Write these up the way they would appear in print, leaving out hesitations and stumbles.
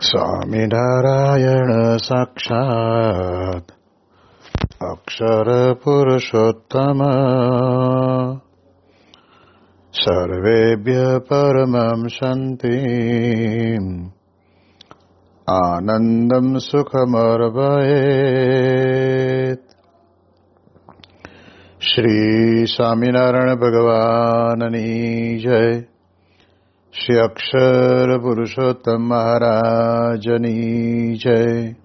સ્વામિનારાયણ સાક્ષાત્ અક્ષર પુરુષોત્તમ સર્વેભ્ય પરમં શાંતિ આનંદમ સુખમર્વયેત. શ્રી સ્વામિનારાયણ ભગવાનની જય. શ્રી અક્ષર પુરુષોત્તમ મહારાજની જય.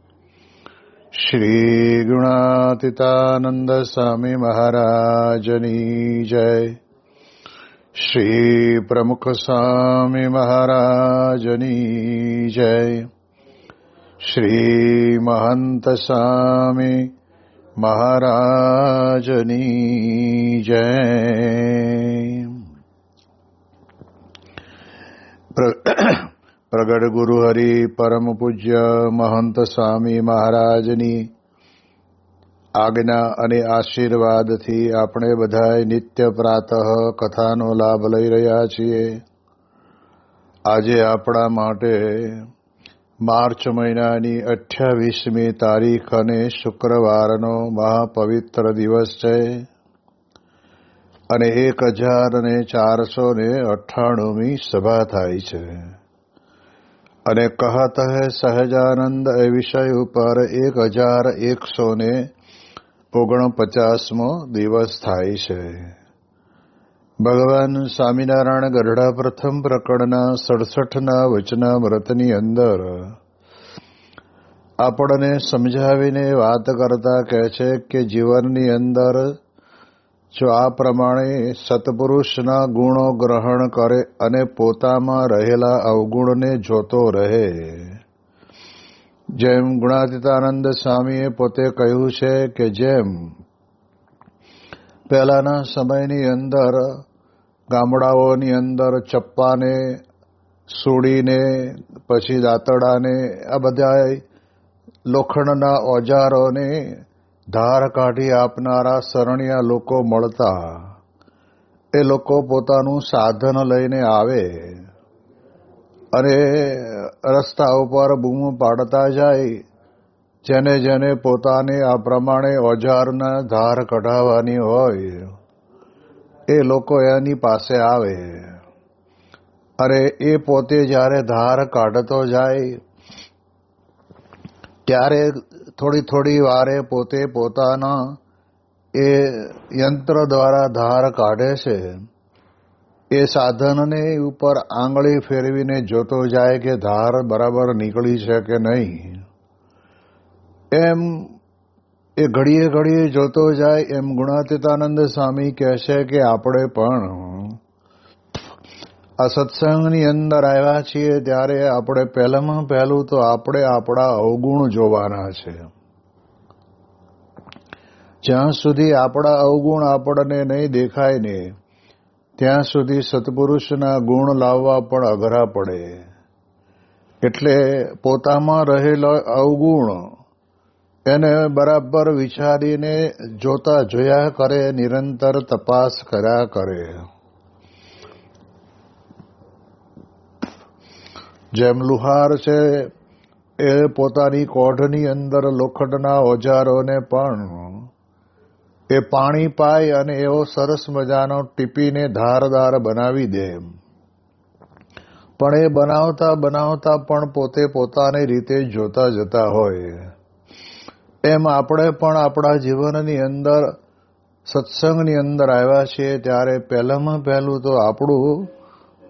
શ્રી ગુણાતીતાનંદ સ્વામી મહારાજની જય. શ્રી પ્રમુખ સ્વામી મહારાજની જય. શ્રી મહંત સ્વામી મહારાજની જય. પ્રગટ ગુરુ હરિ પરમ પૂજ્ય મહંત સ્વામી મહારાજની આજ્ઞા અને આશીર્વાદથી આપણે બધા નિત્ય પ્રાતઃ કથાનો લાભ લઈ રહ્યા છીએ. આજે આપણા માટે માર્ચ મહિનાની 28મી તારીખ અને શુક્રવારનો મહાપવિત્ર દિવસ છે અને 1498મી સભા થાય છે. અને કહત હૈ સહજાનંદ એ વિષય ઉપર 1149મો દિવસ થાય છે. ભગવાન સ્વામિનારાયણ ગઢડા પ્રથમ પ્રકરણના 67ના વચનામૃતની અંદર આપણને સમજાવીને વાત કરતા કહે છે કે જીવનની અંદર જો આ પ્રમાણે સત્પુરુષના ગુણો ગ્રહણ કરે અને પોતામાં રહેલા અવગુણને જોતો રહે, જેમ ગુણાતીતાનંદ સ્વામીએ પોતે કહ્યું છે કે જેમ પહેલાના સમયની અંદર ગામડાઓની અંદર ચપ્પાને, સૂડીને, પછી દાંતડાને, આ બધા લોખંડના ઓજારોને ધાર કાઢી આપનારા શરણિયા લોકો મળતા. એ લોકો પોતાનું સાધન લઈને આવે અને રસ્તા ઉપર બૂમ પાડતા જાય. જેને જેને પોતાને આ પ્રમાણે ઓજારના ધાર કઢાવવાની હોય એ લોકો એની પાસે આવે. અરે એ પોતે જ્યારે ધાર કાઢતો જાય ત્યારે થોડી થોડી વારે પોતે પોતાના એ યંત્ર દ્વારા ધાર કાઢે છે. એ સાધનને ઉપર આંગળી ફેરવીને જોતો જાય કે ધાર બરાબર નીકળી છે કે નહીં. એમ એ ઘડીએ ઘડીએ જોતો જાય. એમ ગુણાતીતાનંદ સ્વામી કહે છે કે આપણે પણ આ સત્સંગની અંદર આવ્યા છીએ ત્યારે આપણે પહેલામાં પહેલું તો આપણે આપણા અવગુણ જોવાના છે. જ્યાં સુધી આપણા અવગુણ આપણને નહીં દેખાય ને ત્યાં સુધી સત્પુરુષના ગુણ લાવવા પણ અઘરા પડે. એટલે પોતામાં રહેલો અવગુણ એને બરાબર વિચારીને જોતા જોયા કરે, નિરંતર તપાસ કર્યા કરે. જેમ લુહાર છે એ પોતાની કોઢની અંદર લોખંડના ઓજારોને પણ એ પાણી પાય અને એવો સરસ મજાનો ટીપીને ધારદાર બનાવી દે. પણ એ બનાવતા બનાવતા પણ પોતે પોતાની રીતે જોતા જતા હોય. એમ આપણે પણ આપણા જીવનની અંદર સત્સંગની અંદર આવ્યા છીએ ત્યારે પહેલામાં પહેલું તો આપણું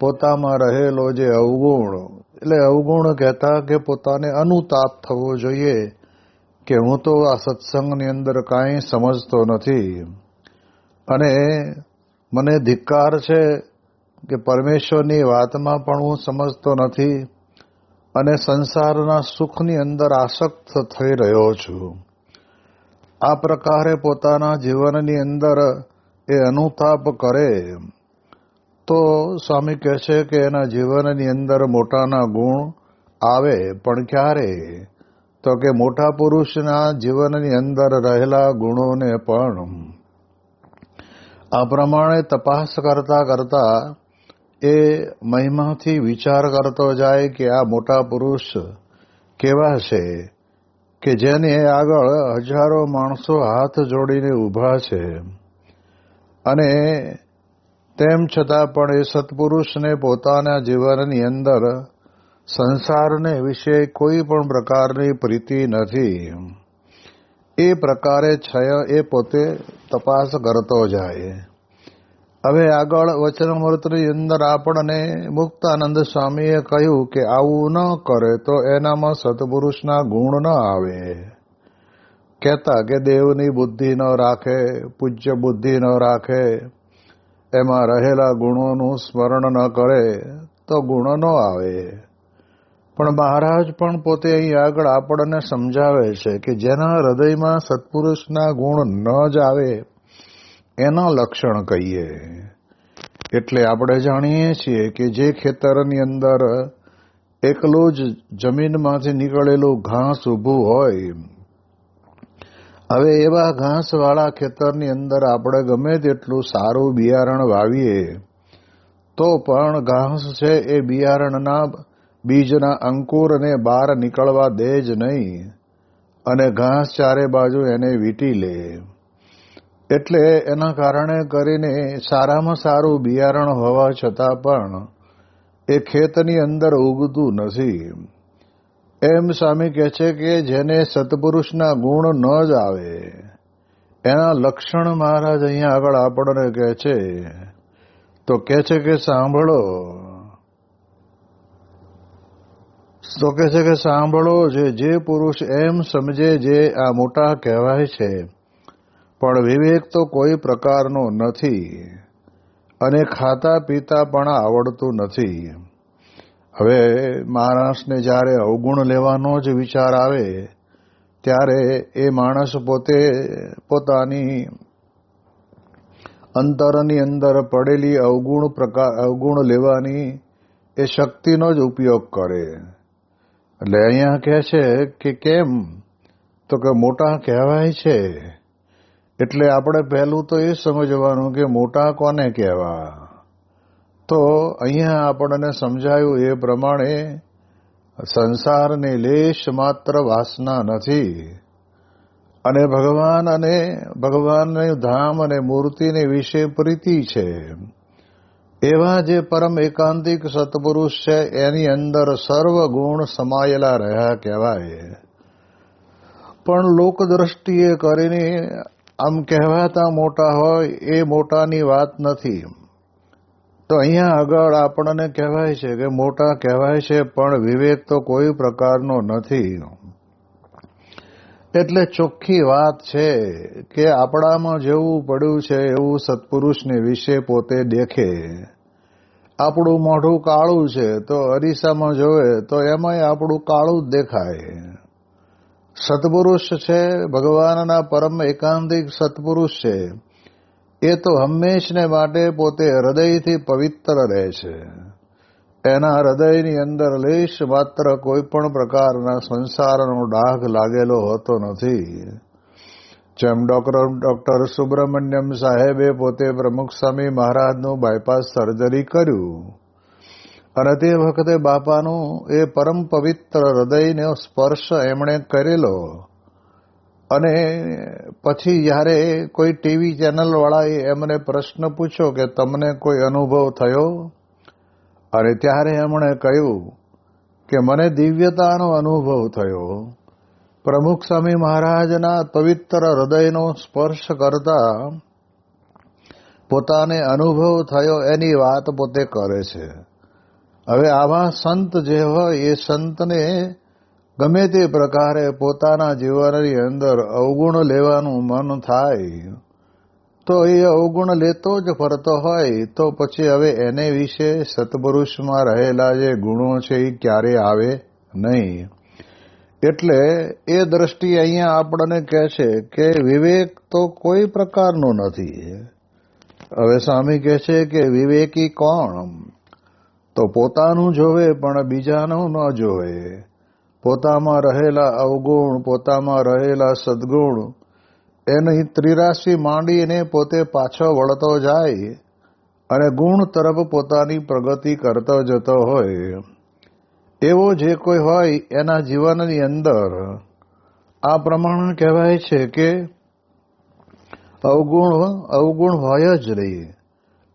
પોતામાં રહેલો જે અવગુણ, એટલે અવગુણ કહેતા કે પોતાને અનુતાપ થવો જોઈએ કે હું તો આ સત્સંગની અંદર કાંઈ સમજતો નથી અને મને ધિક્કાર છે કે પરમેશ્વરની વાતમાં પણ હું સમજતો નથી અને સંસારના સુખની અંદર આસક્ત થઈ રહ્યો છું. આ પ્રકારે પોતાના જીવનની અંદર એ અનુતાપ કરે તો સ્વામી કહે છે કે એના જીવનની અંદર મોટાના ગુણ આવે. પણ ક્યારે? તો કે મોટા પુરુષના જીવનની અંદર રહેલા ગુણોને પણ આ પ્રમાણે તપાસ કરતા કરતા એ મહિમાથી વિચાર કરતો જાય કે આ મોટા પુરુષ કેવા છે કે જેની આગળ હજારો માણસો હાથ જોડીને ઊભા છે, અને તેમ છતાં પણ એ સત્પુરુષને પોતાના જીવનની અંદર સંસારને વિશે કોઈ પણ પ્રકારની પ્રીતિ નથી. એ પ્રકારે એ પોતે તપાસ કરતો જાય. હવે આગળ વચનામૃતની અંદર આપણને મુક્તાનંદ સ્વામીએ કહ્યું કે આવું ન કરે તો એનામાં સત્પુરુષના ગુણ ન આવે. કહેતા કે દેવની બુદ્ધિ ન રાખે, પૂજ્ય બુદ્ધિ ન રાખે, એમાં રહેલા ગુણોનું સ્મરણ ન કરે તો ગુણ ન આવે. પણ મહારાજ પણ પોતે અહીં આગળ આપણને સમજાવે છે કે જેના હૃદયમાં સત્પુરુષના ગુણ ન જ આવે એના લક્ષણ કહીએ. એટલે આપણે જાણીએ છીએ કે જે ખેતરની અંદર એકલું જ જમીનમાંથી નીકળેલું ઘાસ ઊભું હોય, હવે એવા ઘાસવાળા ખેતરની અંદર આપણે ગમે તેટલું સારું બિયારણ વાવીએ તો પણ ઘાસ છે એ બિયારણના બીજના અંકુરને બહાર નીકળવા દે જ નહીં, અને ઘાસ ચારે બાજુ એને વીંટી લે. એટલે એના કારણે કરીને સારામાં સારું બિયારણ હોવા છતાં પણ એ ખેતની અંદર ઉગતું નથી. એમ સ્વામી કહે છે કે જેને સત્પુરુષના ગુણ ન જ આવે એના લક્ષણ મહારાજ અહીંયા આગળ આપણને કહે છે. તો કહે છે કે સાંભળો, તો કહે છે કે સાંભળો, જે પુરુષ એમ સમજે જે આ મોટા કહેવાય છે પણ વિવેક તો કોઈ પ્રકારનો નથી, અને ખાતા પીતા પણ આવડતું નથી. હવે માણસને જ્યારે અવગુણ લેવાનો જ વિચાર આવે ત્યારે એ માણસ પોતે પોતાની અંતરની અંદર પડેલી અવગુણ લેવાની એ શક્તિનો જ ઉપયોગ કરે. એટલે અહીંયા કહે છે કે કેમ, તો કે મોટા કહેવાય છે. એટલે આપણે પહેલું તો એ સમજવાનું કે મોટા કોને કહેવા. તો અહીંયા આપણને સમજાયું એ પ્રમાણે સંસારને લેશ માત્ર વાસના નથી, અને ભગવાનનું ધામ અને મૂર્તિને વિશે પ્રીતિ છે. એવા જે પરમ એકાંતિક સત્પુરુષ છે એની અંદર સર્વ ગુણ સમાયેલા રહ્યા કહેવાય. પણ લોકદ્રષ્ટિએ કરીને આમ કહેવાતા મોટા હોય એ મોટાની વાત નથી. તો અહીંયા આગળ આપણને કહેવાય છે કે મોટા કહેવાય છે પણ વિવેક તો કોઈ પ્રકારનો નથી. એટલે ચોખ્ખી વાત છે કે આપણામાં જેવું પડ્યું છે એવું સત્પુરુષને વિશે પોતે દેખે. આપણું મોઢું કાળું છે તો અરીસામાં જોવે તો એમાંય આપણું કાળું જ દેખાય. સત્પુરુષ છે, ભગવાનના પરમ એકાંતિક સત્પુરુષ છે, એ તો હંમેશને માટે પોતે હૃદયથી પવિત્ર રહે છે. એના હૃદયની અંદર લેશ માત્ર કોઈ પણ પ્રકારના સંસારનો ડાઘ લાગેલો હોતો નથી. જેમ ડોક્ટર સુબ્રમણ્યમ સાહેબે પોતે પ્રમુખ સ્વામી મહારાજનું બાયપાસ સર્જરી કર્યું, અને તે વખતે બાપાનું એ પરમ પવિત્ર હૃદયનો સ્પર્શ એમણે કરેલો. અને પછી જ્યારે કોઈ ટીવી ચેનલવાળાએ એમને પ્રશ્ન પૂછ્યો કે તમને કોઈ અનુભવ થયો, અને ત્યારે એમણે કહ્યું કે મને દિવ્યતાનો અનુભવ થયો. પ્રમુખ સ્વામી મહારાજના પવિત્ર હૃદયનો સ્પર્શ કરતા પોતાને અનુભવ થયો એની વાત પોતે કરે છે. હવે આવા સંત જે હોય એ સંતને ગમે તે પ્રકારે પોતાના જીવનની અંદર અવગુણ લેવાનું મન થાય તો એ અવગુણ લેતો જ ફરતો હોય તો પછી હવે એને વિશે સત્પુરુષમાં રહેલા જે ગુણો છે એ ક્યારે આવે નહીં. એટલે એ દ્રષ્ટિ અહીંયા આપણને કહે છે કે વિવેક તો કોઈ પ્રકારનો નથી. હવે સ્વામી કહે છે કે વિવેકી કોણ? તો પોતાનું જોવે પણ બીજાનું ન જોવે. પોતામાં રહેલા અવગુણ, પોતામાં રહેલા સદગુણ એની ત્રિરાશી માંડીને પોતે પાછો વળતો જાય અને ગુણ તરફ પોતાની પ્રગતિ કરતો જતો હોય. એવો જે કોઈ હોય એના જીવનની અંદર આ પ્રમાણે કહેવાય છે કે અવગુણ હોય જ નહીં,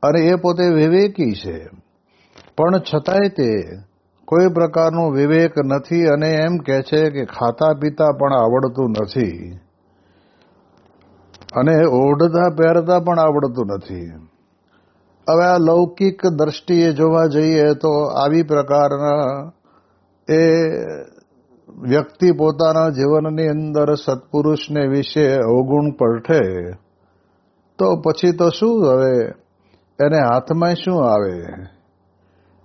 અને એ પોતે વિવેકી છે, પણ છતાંય તે કોઈ પ્રકારનો વિવેક નથી, અને એમ કહે છે કે ખાતા પીતા પણ આવડતું નથી, અને ઓઢતા પહેરતા પણ આવડતું નથી. હવે આ લૌકિક દ્રષ્ટિએ જોવા જઈએ તો આવી પ્રકારના એ વ્યક્તિ પોતાના જીવનની અંદર સત્પુરુષને વિશે અવગુણ પરઠે તો પછી તો શું હવે એને હાથમાં શું આવે?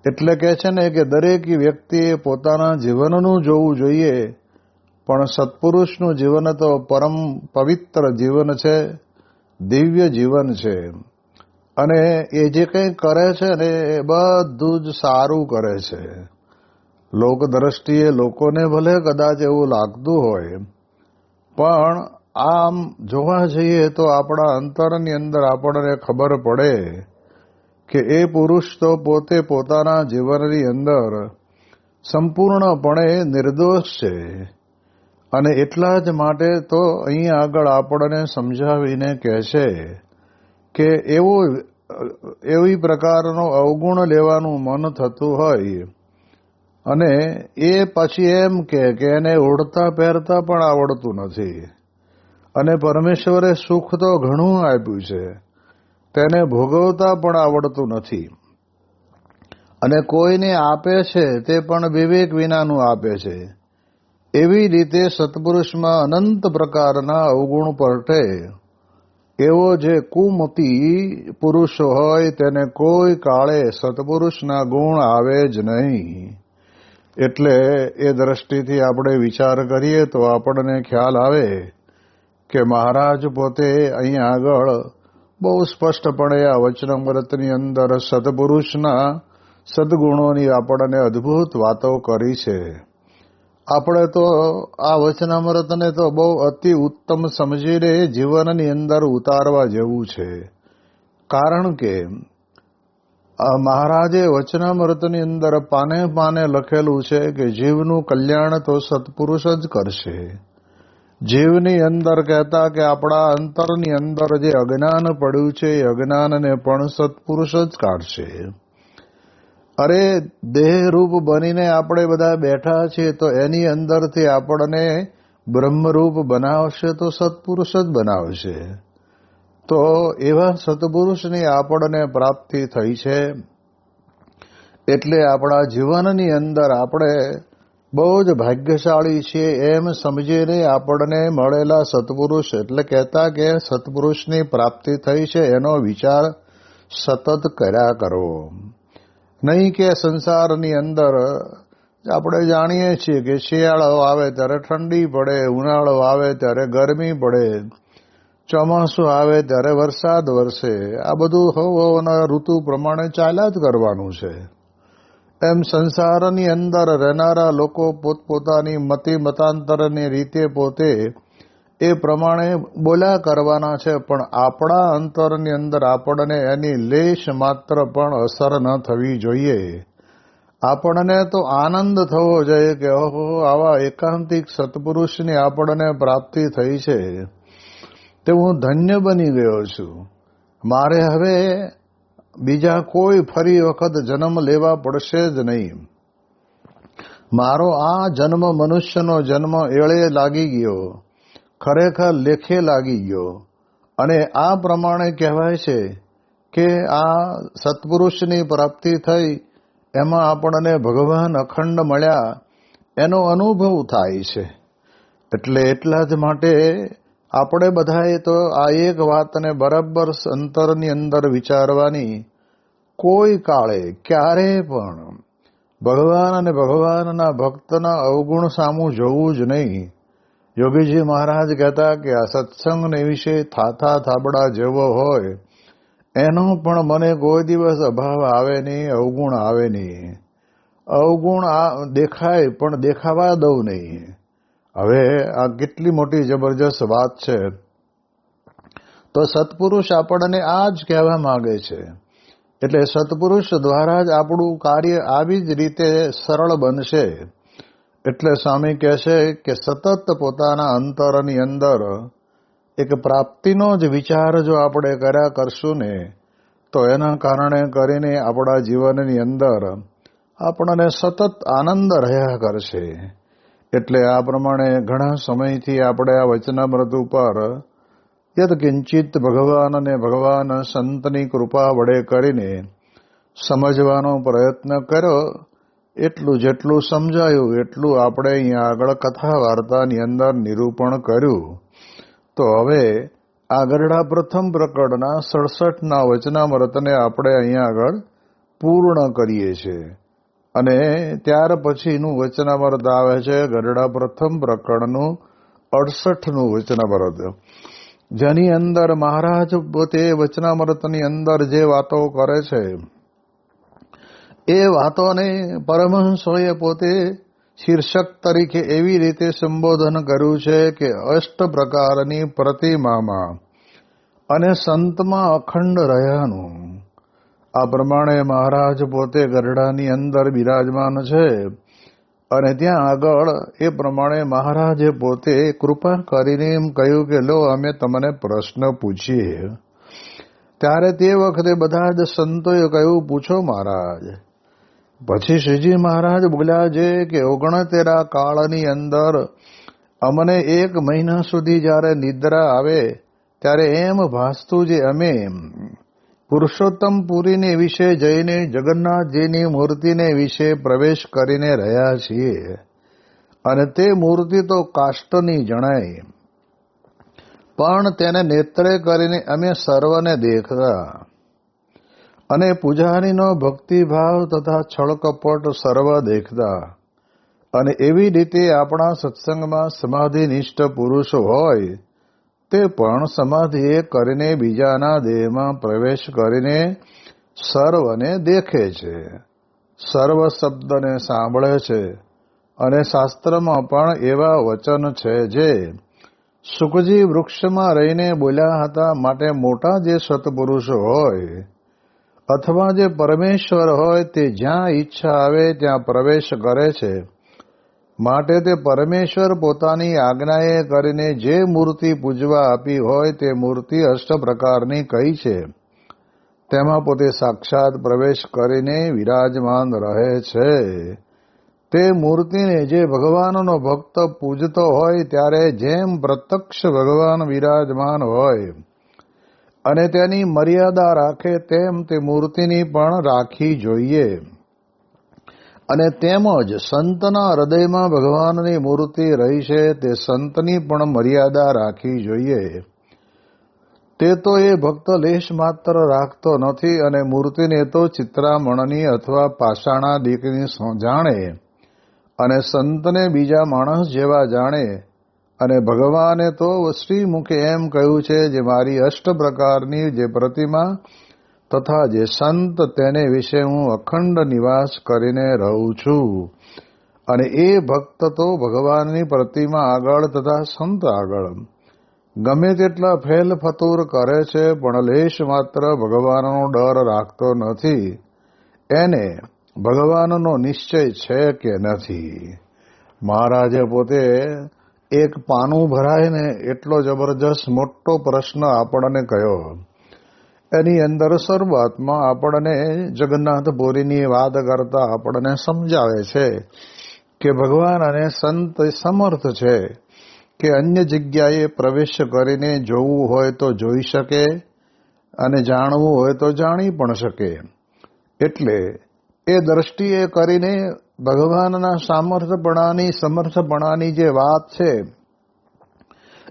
એટલે કહે છે ને કે દરેક વ્યક્તિએ પોતાના જીવનનું જોવું જોઈએ, પણ સત્પુરુષનું જીવન તો પરમ પવિત્ર જીવન છે, દિવ્ય જીવન છે, અને એ જે કંઈ કરે છે ને એ બધું જ સારું કરે છે. લોક દ્રષ્ટિએ લોકોને ભલે કદાચ એવું લાગતું હોય, પણ આમ જોવા જઈએ તો આપણા અંતરની અંદર આપણને ખબર પડે કે એ પુરુષ તો પોતે પોતાના જીવનની અંદર સંપૂર્ણપણે નિર્દોષ છે, અને એટલા જ માટે તો અહીં આગળ આપણને સમજાવીને કહે છે કે એવી પ્રકારનો અવગુણ લેવાનું મન થતું હોય, અને એ પછી એમ કે એને ઓઢતા પહેરતા પણ આવડતું નથી, અને પરમેશ્વરે સુખ તો ઘણું આપ્યું છે, તેને ભોગવતા પણ આવડતું નથી, અને કોઈને આપે છે તે પણ વિવેક વિનાનું આપે છે. એવી રીતે સત્પુરુષમાં અનંત પ્રકારના અવગુણ પરઠે. એવો જે કુમતી પુરુષ હોય તેને કોઈ કાળે સત્પુરુષના ગુણ આવે જ નહીં. એટલે એ દ્રષ્ટિથી આપણે વિચાર કરીએ તો આપણને ખ્યાલ આવે કે મહારાજ પોતે અહીં આગળ બહુ સ્પષ્ટપણે આ વચનામૃતની અંદર સત્પુરુષના સદગુણોની આપણને અદ્ભુત વાતો કરી છે. આપણે તો આ વચનામૃતને તો બહુ અતિ ઉત્તમ સમજીને જીવનની અંદર ઉતારવા જેવું છે, કારણ કે મહારાજે વચનામૃતની અંદર પાને પાને લખેલું છે કે જીવનું કલ્યાણ તો સત્પુરુષ જ કરશે. જીવની અંદર કહેતા કે આપણા અંતરની અંદર જે અજ્ઞાન પડ્યું છે એ અજ્ઞાનને પણ સત્પુરુષ જ કાઢશે. અરે દેહરૂપ બનીને આપણે બધા બેઠા છીએ તો એની અંદરથી આપણને બ્રહ્મરૂપ બનાવશે તો સત્પુરુષ જ બનાવશે. તો એવા સત્પુરુષની આપણને પ્રાપ્તિ થઈ છે. એટલે આપણા જીવનની અંદર આપણે બહુ જ ભાગ્યશાળી છીએ એમ સમજીને આપણને મળેલા સત્પુરુષ, એટલે કહેતા કે સત્પુરુષની પ્રાપ્તિ થઈ છે એનો વિચાર સતત કર્યા કરવો. નહીં કે સંસારની અંદર આપણે જાણીએ છીએ કે શિયાળો આવે ત્યારે ઠંડી પડે, ઉનાળો આવે ત્યારે ગરમી પડે, ચોમાસું આવે ત્યારે વરસાદ વરસે. આ બધું ઋતુ પ્રમાણે ચાલ્યા જ કરવાનું છે. એમ સંસારની અંદર રહેનારા લોકો પોતપોતાની મતાંતરની રીતે પોતે એ પ્રમાણે બોલ્યા કરવાના છે, પણ આપણા અંતરની અંદર આપણને એની લેશ માત્ર પણ અસર ન થવી જોઈએ. આપણને તો આનંદ થવો જોઈએ કે ઓહો, આવા એકાંતિક સત્પુરુષની આપણને પ્રાપ્તિ થઈ છે, તે હું ધન્ય બની ગયો છું. મારે હવે બીજા કોઈ ફરી વખત જન્મ લેવા પડશે જ નહીં. મારો આ જન્મ મનુષ્યનો જન્મ એળે લાગી ગયો, ખરેખર લેખે લાગી ગયો. અને આ પ્રમાણે કહેવાય છે કે આ સત્પુરુષની પ્રાપ્તિ થઈ, એમાં આપણને ભગવાન અખંડ મળ્યા એનો અનુભવ થાય છે. એટલે એટલા જ માટે આપણે બધાએ તો આ એક વાતને બરાબર અંતરની અંદર વિચારવાની, કોઈ કાળે ક્યારે પણ ભગવાન અને ભગવાનના ભક્તના અવગુણ સામું જોવું જ નહીં. યોગીજી મહારાજ કહેતા કે આ સત્સંગને વિશે થાથા થાબડા જેવો હોય એનો પણ મને કોઈ દિવસ અભાવ આવે નહીં, અવગુણ આવે નહીં. અવગુણ દેખાય પણ દેખાવા દઉં નહીં. હવે આ કેટલી મોટી જબરજસ્ત વાત છે. તો સત્પુરુષ આપણને આ જ કહેવા માંગે છે એટલે સત્પુરુષ દ્વારા જ આપણું કાર્ય આવી જ રીતે સરળ બનશે. એટલે સ્વામી કહે છે કે સતત પોતાના અંતરની અંદર એક પ્રાપ્તિનો જ વિચાર જો આપણે કર્યા કરશું ને તો એના કારણે કરીને આપણા જીવનની અંદર આપણને સતત આનંદ રહ્યા કરશે. એટલે આ પ્રમાણે ઘણા સમયથી આપણે આ વચનામૃત ઉપર યદ કિંચિત ભગવાન અને ભગવાન સંતની કૃપા વડે કરીને સમજવાનો પ્રયત્ન કર્યો. એટલું જેટલું સમજાયું એટલું આપણે અહીંયા આગળ કથા વાર્તાની અંદર નિરૂપણ કર્યું. તો હવે આ ગરડા પ્રથમ પ્રકરણના 67ના વચનામૃતને આપણે અહીંયા આગળ પૂર્ણ કરીએ છીએ. અને ત્યાર પછીનું વચનામૃત આવે છે ગરડા પ્રથમ પ્રકરણનું 68નું વચનામૃત, જેની અંદર મહારાજ પોતે વચનામૃતની અંદર જે વાતો કરે છે એ વાતોને પરમહંસોએ પોતે શીર્ષક તરીકે એવી રીતે સંબોધન કર્યું છે કે અષ્ટ પ્રકારની પ્રતિમામાં અને સંતમાં અખંડ રહ્યાનું. આ પ્રમાણે મહારાજ પોતે ગરડાની અંદર બિરાજમાન છે અને ત્યાં આગળ એ પ્રમાણે મહારાજે પોતે કૃપા કરીને એમ કહ્યું કે લો અમે તમને પ્રશ્ન પૂછીએ. ત્યારે તે વખતે બધા જ સંતોએ કહ્યું પૂછો મહારાજ. પછી શ્રીજી મહારાજ બોલ્યા છે કે 69 કાળની અંદર અમને 1 મહિના સુધી જ્યારે નિદ્રા આવે ત્યારે એમ ભાસતું જે અમે પુરુષોત્તમ પુરીને વિશે જઈને જગન્નાથજીની મૂર્તિને વિશે પ્રવેશ કરીને રહ્યા છીએ અને તે મૂર્તિ તો કાષ્ટની જણાય, પણ તેને નેત્રે કરીને અમે સર્વને દેખતા અને પૂજારીનો ભક્તિભાવ તથા છળકપટ સર્વ દેખતા. અને એવી રીતે આપણા સત્સંગમાં સમાધિનિષ્ઠ પુરુષો હોય તે પણ સમાધિએ કરીને બીજાના દેહમાં પ્રવેશ કરીને સર્વને દેખે છે, સર્વ શબ્દને સાંભળે છે. અને શાસ્ત્રમાં પણ એવા વચન છે જે સુખજી વૃક્ષમાં રહીને બોલ્યા હતા. માટે મોટા જે સત્પુરુષો હોય અથવા જે પરમેશ્વર હોય તે જ્યાં ઈચ્છા આવે ત્યાં પ્રવેશ કરે છે. માટે તે પરમેશ્વર પોતાની આજ્ઞાએ કરીને જે મૂર્તિ પૂજવા આપી હોય તે મૂર્તિ અષ્ટ પ્રકારની કહી છે તેમાં પોતે સાક્ષાત પ્રવેશ કરીને વિરાજમાન રહે છે. તે મૂર્તિને જે ભગવાનનો ભક્ત પૂજતો હોય ત્યારે જેમ પ્રત્યક્ષ ભગવાન વિરાજમાન હોય અને તેની મર્યાદા રાખે તેમ તે મૂર્તિની પણ રાખી જોઈએ. અને તેમજ સંતના હૃદયમાં ભગવાનની મૂર્તિ રહી છે તે સંતની પણ મર્યાદા રાખવી જોઈએ. તે તો એ ભક્ત લેશ માત્ર રાખતો નથી અને મૂર્તિને તો ચિત્રામણની અથવા પાષાણાદિકની જાણે અને સંતને બીજા માણસ જેવા જાણે. અને ભગવાને તો શ્રીમુખે એમ કહ્યું છે જે મારી અષ્ટ પ્રકારની જે પ્રતિમા તથા જે સંત તેને વિશે હું અખંડ નિવાસ કરીને રહું છું. અને એ ભક્ત તો ભગવાનની પ્રતિમા આગળ તથા સંત આગળ ગમે તેટલા ફેલ ફતૂર કરે છે પણ લેશ માત્ર ભગવાનનો ડર રાખતો નથી. એને ભગવાનનો નિશ્ચય છે કે નથી. મહારાજે પોતે એક પાનું ભરાય ને એટલો જબરજસ્ત મોટો પ્રશ્ન આપણને કહ્યો. એની અંદર શરૂઆતમાં આપણને જગન્નાથપુરીની વાત કરતા આપણને સમજાવે છે કે ભગવાન અને સંત સમર્થ છે કે અન્ય જગ્યાએ પ્રવેશ કરીને જોવું હોય તો જોઈ શકે અને જાણવું હોય તો જાણી પણ શકે. એટલે એ દ્રષ્ટિએ કરીને ભગવાનના સમર્થપણાની જે વાત છે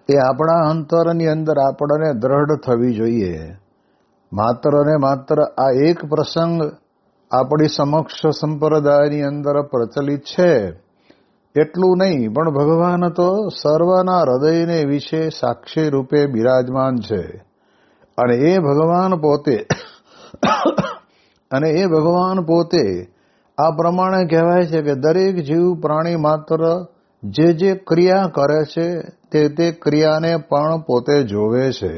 એ આપણા અંતરની અંદર આપણને દ્રઢ થવી જોઈએ. માત્ર ને માત્ર આ એક પ્રસંગ આપણી સમક્ષ સંપ્રદાયની અંદર પ્રચલિત છે એટલું નહીં, પણ ભગવાન તો સર્વના હૃદયને વિશે સાક્ષી રૂપે બિરાજમાન છે. અને એ ભગવાન પોતે આ પ્રમાણે કહેવાય છે કે દરેક જીવ પ્રાણી માત્ર જે ક્રિયા કરે છે તે ક્રિયાને પણ પોતે જોવે છે.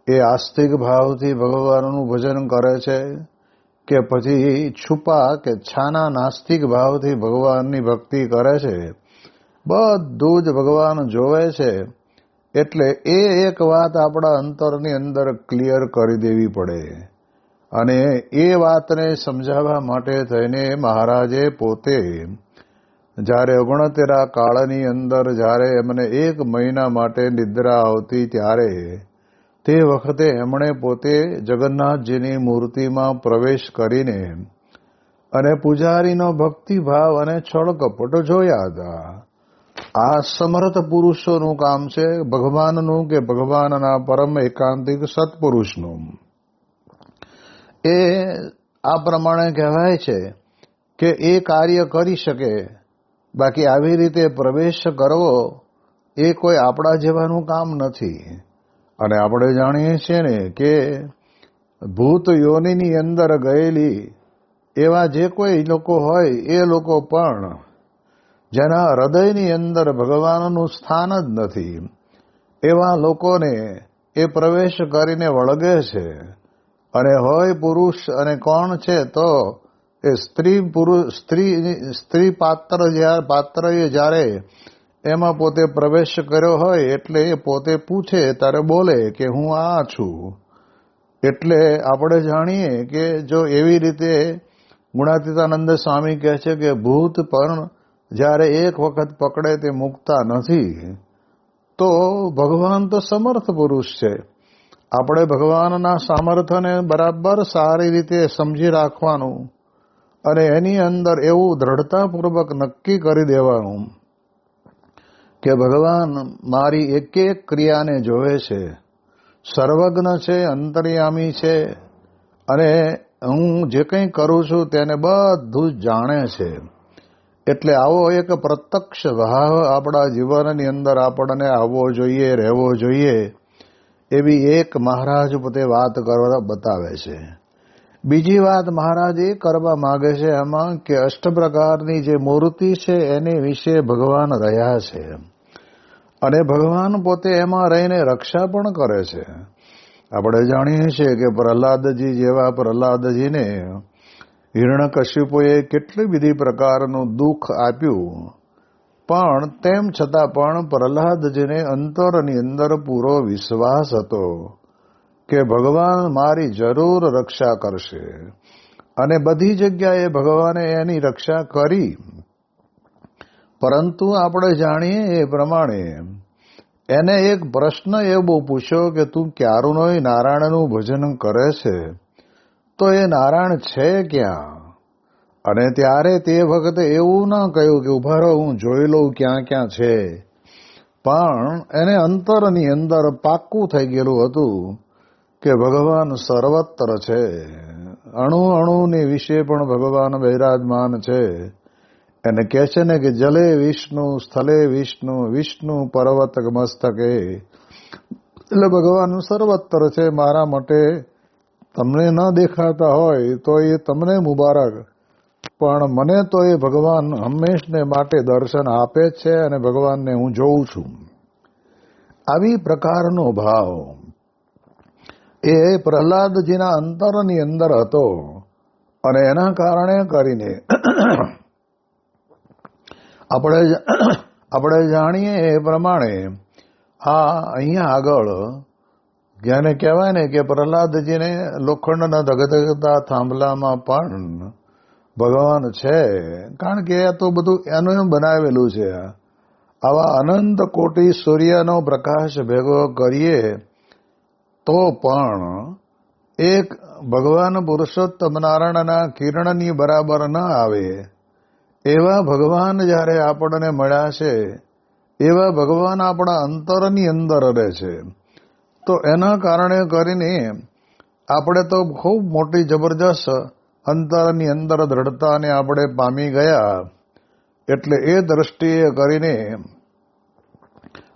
એ આસ્તિક ભાવથી ભગવાનનું ભજન કરે છે કે પછી છુપા કે છાના નાસ્તિક ભાવથી ભગવાનની ભક્તિ કરે છે, બધું જ ભગવાન જોવે છે. એટલે એક વાત આપણા અંતરની અંદર ક્લિયર કરી દેવી પડે. અને એ વાતને સમજાવવા માટે થઈને મહારાજે પોતે જ્યારે 69 કાળની અંદર જ્યારે એમને 1 મહિના માટે નિદ્રા આવતી, ત્યારે તે વખતે એમણે પોતે જગન્નાથજીની મૂર્તિમાં પ્રવેશ કરીને અને પૂજારીનો ભક્તિભાવ અને છળકપટ જોયા હતા. આ સમર્થ પુરુષોનું કામ છે, ભગવાનનું કે ભગવાનના પરમ એકાંતિક સત્પુરુષનું. એ આ પ્રમાણે કહેવાય છે કે એ કાર્ય કરી શકે. બાકી આવી રીતે પ્રવેશ કરવો એ કોઈ આપણા જેવાનું કામ નથી. અને આપણે જાણીએ છીએ ને કે ભૂત યોનિની અંદર ગયેલી એવા જે કોઈ લોકો હોય, એ લોકો પણ જેના હૃદયની અંદર ભગવાનનું સ્થાન જ નથી, એવા લોકોને એ પ્રવેશ કરીને વળગે છે. અને હોય પુરુષ, અને કોણ છે તો એ સ્ત્રી પાત્રએ જ્યારે એમાં પોતે પ્રવેશ કર્યો હોય, એટલે એ પોતે પૂછે ત્યારે બોલે કે હું આ છું. એટલે આપણે જાણીએ કે જો એવી રીતે ગુણાતીતાનંદ સ્વામી કહે છે કે ભૂત પણ જ્યારે એક વખત પકડે તે મુકતા નથી. તો ભગવાન તો સમર્થ પુરુષ છે. આપણે ભગવાનના સામર્થ્યને બરાબર સારી રીતે સમજી રાખવાનું અને એની અંદર એવું દ્રઢતાપૂર્વક નક્કી કરી દેવાનું કે ભગવાન મારી એક એક ક્રિયાને જોવે છે, સર્વજ્ઞ છે, અંતર્યામી છે, અને હું જે કંઈ કરું છું તેને બધું જ જાણે છે. એટલે આવો એક પ્રત્યક્ષ ભાવ આપણા જીવનની અંદર આપણને આવવો જોઈએ, રહેવો જોઈએ. એવી એક મહારાજ પોતે વાત કરવા બતાવે છે. બીજી વાત મહારાજ એ કરવા માંગે છે એમાં કે 8 પ્રકારની જે મૂર્તિ છે એની વિશે ભગવાન રહ્યા છે, અને ભગવાન પોતે એમાં રહીને રક્ષા પણ કરે છે. આપણે જાણીએ છીએ કે પ્રહલાદજી જેવા પ્રહલાદજીને હિરણ્યકશિપુએ કેટલી બધી પ્રકારનું દુઃખ આપ્યું, પણ તેમ છતાં પણ પ્રહલાદજીને અંતરની અંદર પૂરો વિશ્વાસ હતો કે ભગવાન મારી જરૂર રક્ષા કરશે. અને બધી જગ્યાએ ભગવાને એની રક્ષા કરી. પરંતુ આપણે જાણીએ એ પ્રમાણે એને એક પ્રશ્ન એવો પૂછ્યો કે તું ક્યારુંનો નારાયણનું ભજન કરે છે, તો એ નારાયણ છે ક્યાં? અને ત્યારે તે વખતે એવું ના કહ્યું કે ઉભા રહો હું જોઈ લઉં ક્યાં ક્યાં છે, પણ એને અંતરની અંદર પાક્કું થઈ ગયેલું હતું કે ભગવાન સર્વત્ર છે. અણુ અણુની વિશે પણ ભગવાન બિરાજમાન છે. એને કહે છે ને કે જલે વિષ્ણુ, સ્થલે વિષ્ણુ, વિષ્ણુ પર્વત મસ્તકે. એટલે ભગવાન સર્વત્ર છે. મારા માટે તમને ન દેખાતા હોય તો એ તમને મુબારક, પણ મને તો એ ભગવાન હંમેશને માટે દર્શન આપે જ છે, અને ભગવાનને હું જોઉં છું. આવી પ્રકારનો ભાવ એ પ્રહલાદજીના અંતરની અંદર હતો. અને એના કારણે કરીને આપણે જાણીએ એ પ્રમાણે અહીંયા આગળ જેને કહેવાય ને કે પ્રહલાદજીને લોખંડના ધગધગતા થાંભલામાં પણ ભગવાન છે, કારણ કે એ તો બધું એનું બનાવેલું છે. આવા અનંત કોટી સૂર્યનો પ્રકાશ ભેગો કરીએ તો પણ એક ભગવાન પુરુષોત્તમ નારાયણના કિરણની બરાબર ન આવે. એવા ભગવાન જ્યારે આપણને મળ્યા છે, એવા ભગવાન આપણા અંતરની અંદર રહે છે. તો એના કારણે કરીને આપણે તો ખૂબ મોટી જબરજસ્ત અંતરની અંદર દ્રઢતાને આપણે પામી ગયા. એટલે એ દ્રષ્ટિએ કરીને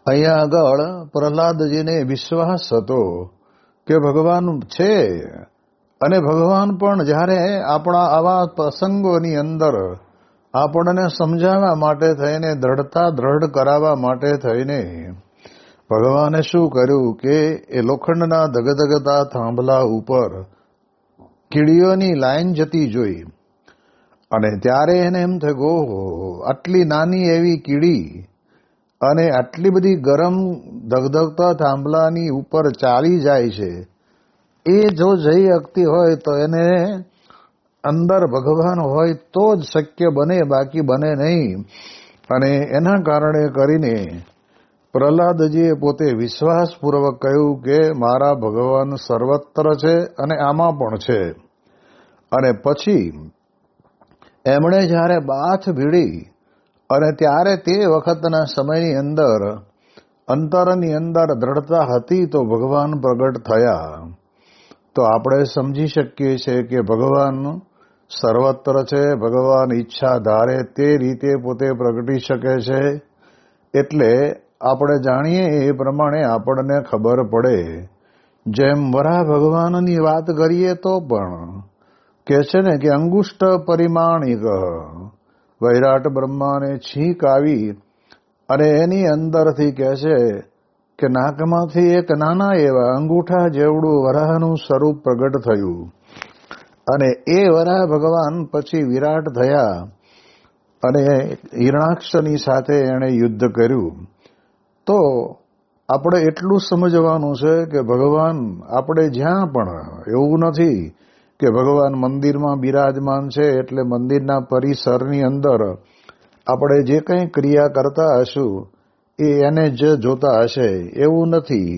અહીંયા આગળ પ્રહલાદજીને વિશ્વાસ હતો કે ભગવાન છે. અને ભગવાન પણ જ્યારે આપણા આવા પ્રસંગોની અંદર આપણને સમજાવવા માટે થઈને, દ્રઢતા દ્રઢ કરાવવા માટે થઈને ભગવાને શું કર્યું કે એ લોખંડના ધગધગતા થાંભલા ઉપર કીડીઓની લાઈન જતી જોઈ અને ત્યારે એને એમ થયું, ઓહો, આટલી નાની એવી કીડી અને આટલી બધી ગરમ ધગધગતા થાંભલાની ઉપર ચાલી જાય છે. એ જો જઈ શકતી હોય તો એને અંદર ભગવાન હોય તો જ શક્ય બને, બાકી બને નહીં. અને એના કારણે કરીને પ્રહલાદજીએ પોતે વિશ્વાસપૂર્વક કહ્યું કે મારા ભગવાન સર્વત્ર છે અને આમાં પણ છે. અને પછી એમણે જ્યારે બાથ ભીડી અને ત્યારે તે વખતના સમયની અંદર અંતરની અંદર દ્રઢતા હતી તો ભગવાન પ્રગટ થયા. તો આપણે સમજી શકીએ છીએ કે ભગવાન સર્વત્ર છે, ભગવાન ઈચ્છા ધારે તે રીતે પોતે પ્રગટી શકે છે. એટલે આપણે જાણીએ એ પ્રમાણે આપણને ખબર પડે. જેમ વરાહ ભગવાનની વાત કરીએ તો પણ કે છે ને કે અંગુષ્ઠ પરિમાણિક વૈરાટ બ્રહ્માને છીંક આવી અને એની અંદરથી કહે છે કે નાકમાંથી એક નાના એવા અંગૂઠા જેવડું વરાહનું સ્વરૂપ પ્રગટ થયું. અને એ વરાહ ભગવાન પછી વિરાટ થયા અને હિરણાક્ષની સાથે એણે યુદ્ધ કર્યું. તો આપણે એટલું સમજવાનું છે કે ભગવાન આપણે જ્યાં પણ, એવું નથી કે ભગવાન મંદિરમાં બિરાજમાન છે એટલે મંદિરના પરિસરની અંદર આપણે જે કંઈ ક્રિયા કરતા હશું એ એને જ જોતા હશે, એવું નથી.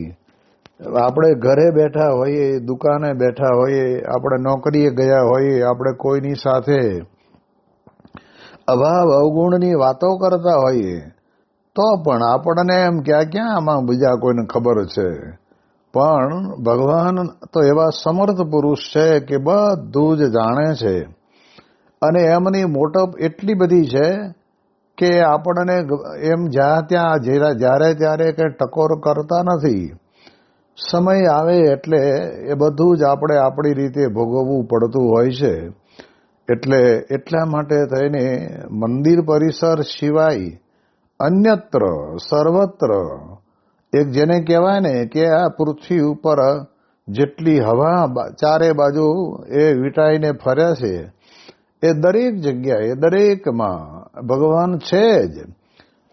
આપણે ઘરે બેઠા હોઈએ, દુકાને બેઠા હોઈએ, આપણે નોકરીએ ગયા હોઈએ, આપણે કોઈની સાથે અભાવ અવગુણની વાતો કરતા હોઈએ તો પણ આપણને એમ ક્યાં આમાં બીજા કોઈને ખબર છે. પણ ભગવાન તો એવા સમર્થ પુરુષ છે કે બધું જ જાણે છે. અને એમની મોટપ એટલી બધી છે કે આપણને એમ જ્યાં ત્યાં જ્યારે ત્યારે કંઈ ટકોર કરતા નથી. સમય આવે એટલે એ બધું જ આપણે આપણી રીતે ભોગવવું પડતું હોય છે. એટલે એટલા માટે થઈને મંદિર પરિસર સિવાય અન્યત્ર સર્વત્ર એક જેને કહેવાય ને કે આ પૃથ્વી ઉપર જેટલી હવા ચારે બાજુ એ વીંટાઈને ફરે છે એ દરેક જગ્યાએ દરેકમાં ભગવાન છે જ.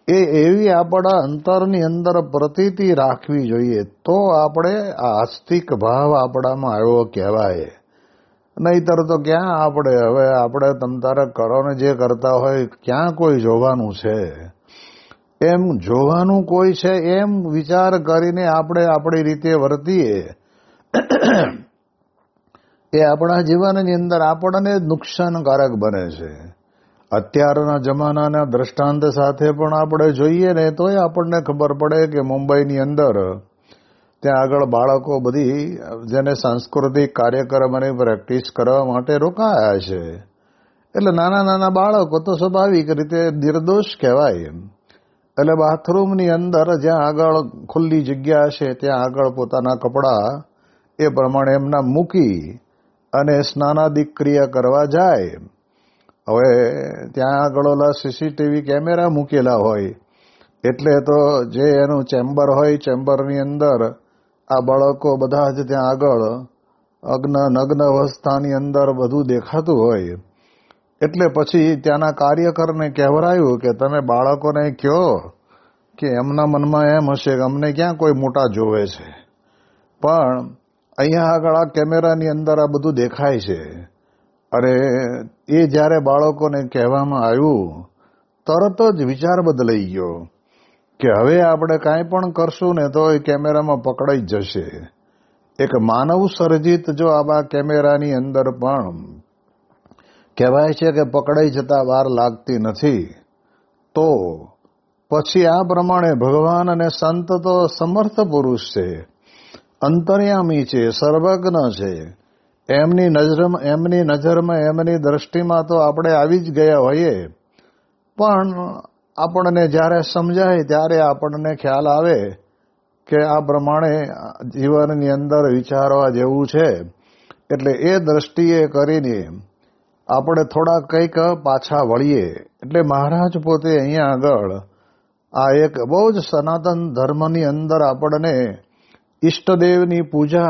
એ એવી આપણા અંતરની અંદર પ્રતીતિ રાખવી જોઈએ તો આપણે આ આસ્તિક ભાવ આપણામાં આવ્યો કહેવાય. નહીતર તો ક્યાં આપણે તમતારે કરો ને જે કરતા હોય ક્યાં કોઈ જોવાનું છે. એમ જોવાનું કોઈ છે એમ વિચાર કરીને આપણે આપણી રીતે વર્તીએ એ આપણા જીવનની અંદર આપણને નુકસાનકારક બને છે. અત્યારના જમાનાના દ્રષ્ટાંત સાથે પણ આપણે જોઈએ ને તોય આપણને ખબર પડે કે મુંબઈની અંદર ત્યાં આગળ બાળકો બધી જેને સાંસ્કૃતિક કાર્યક્રમની પ્રેક્ટિસ કરવા માટે રોકાયા છે. એટલે નાના નાના બાળકો તો સ્વાભાવિક રીતે નિર્દોષ કહેવાય. એટલે બાથરૂમની અંદર જ્યાં આગળ ખુલ્લી જગ્યા છે ત્યાં આગળ પોતાના કપડાં એ પ્રમાણે એમના મૂકી અને સ્નાનાદિક ક્રિયા કરવા જાય. હવે ત્યાં આગળ ઓલા સીસીટીવી કેમેરા મૂકેલા હોય એટલે તો જે એનું ચેમ્બર હોય ચેમ્બરની અંદર આ બાળકો બધા જ ત્યાં આગળ નગ્ન અવસ્થાની અંદર બધું દેખાતું હોય. એટલે પછી ત્યાંના કાર્યકરને કહેવરાયું કે તમે બાળકોને કહો કે એમના મનમાં એમ હશે કે અમને ક્યાં કોઈ મોટા જોવે છે, પણ અહીંયા આગળ આ કેમેરાની અંદર આ બધું દેખાય છે. અરે એ જ્યારે બાળકોને કહેવામાં આવ્યું તરત જ વિચાર બદલાઈ ગયો કે હવે આપણે કાંઈ પણ કરશું ને તો એ કેમેરામાં પકડાઈ જ જશે. એક માનવ સર્જિત જો આવા કેમેરાની અંદર પણ કહેવાય છે કે પકડાઈ જતા વાર લાગતી નથી, તો પછી આ પ્રમાણે ભગવાન અને સંત તો સમર્થ પુરુષ છે, અંતર્યામી છે, સર્વજ્ઞ છે. એમની નજરમાં એમની દ્રષ્ટિમાં તો આપણે આવી જ ગયા હોઈએ, પણ આપણને જ્યારે સમજાય ત્યારે આપણને ખ્યાલ આવે કે આ પ્રમાણે જીવનની અંદર વિચારવા જેવું છે. એટલે એ દ્રષ્ટિએ કરીને આપણે થોડા કંઈક પાછા વળીએ. એટલે મહારાજ પોતે અહીંયા આગળ આ એક બહુ જ સનાતન ધર્મની અંદર આપણને ઈષ્ટદેવની પૂજા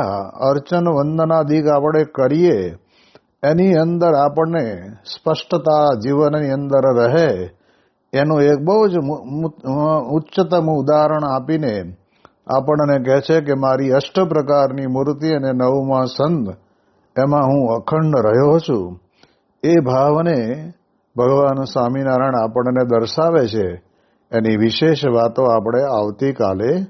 અર્ચન વંદનાદિક આપણે કરીએ એની અંદર આપણને સ્પષ્ટતા જીવનની અંદર રહે એનું એક બહુ જ ઉચ્ચતમ ઉદાહરણ આપીને આપણને કહે છે કે મારી 8 પ્રકારની મૂર્તિ અને 9મા સંત એમાં હું અખંડ રહ્યો છું. એ ભાવને ભગવાન સ્વામિનારાયણ આપણને દર્શાવે છે. એની વિશેષ વાતો આપણે આવતીકાલે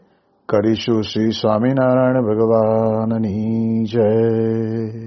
કરીશું. શ્રી સ્વામિનારાયણ ભગવાનની જય.